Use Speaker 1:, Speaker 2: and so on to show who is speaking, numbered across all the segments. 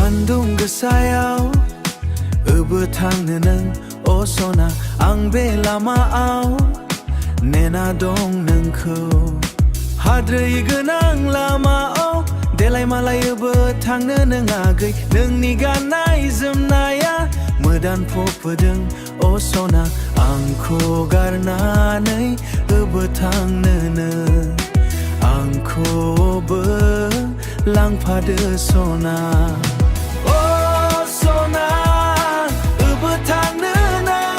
Speaker 1: सान्दुं गोसायाव बो थांनो नों सना आं बे लामायाव नेना दं नोंखौ हाद्रै गोनां लामायाव देलाय मालायबो थांनो नों आगै नोंनि गाननाय जोमनाया मोदान फबोदों सना आंखौ गारनानै बो थांनो नों आंखौबो लांफादो सना सना बो थांनो नों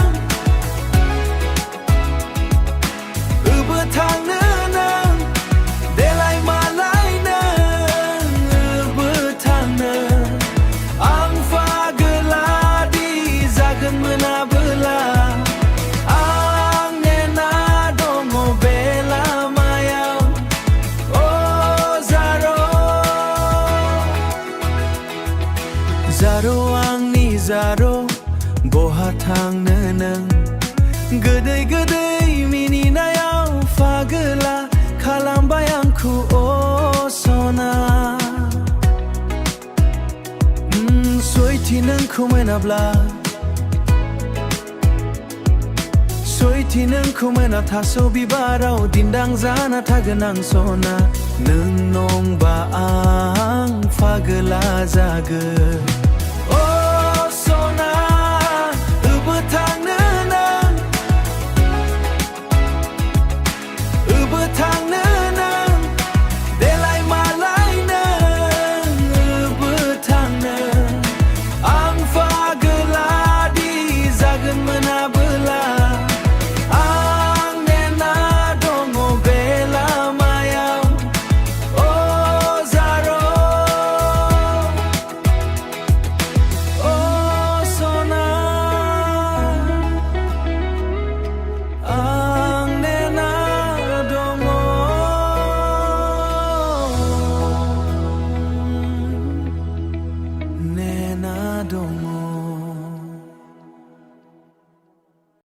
Speaker 1: बो थांनो नों देलाय मालाय नों बो थांनो आं फागोलादि जागोन मोनाबोला आं नेना दङ बे लामायाव जारो आंनि जारो बहा थांनो नों गोदै गोदै मिनिनायाव फागोला खालामबाय आंखौ सना सयथि नोंखौ मोनाब्ला सयथि नोंखौ मोना थास' बिबाराव दिन्दां जाना थागोन आं सना नों नंबा आं फागोला जागोन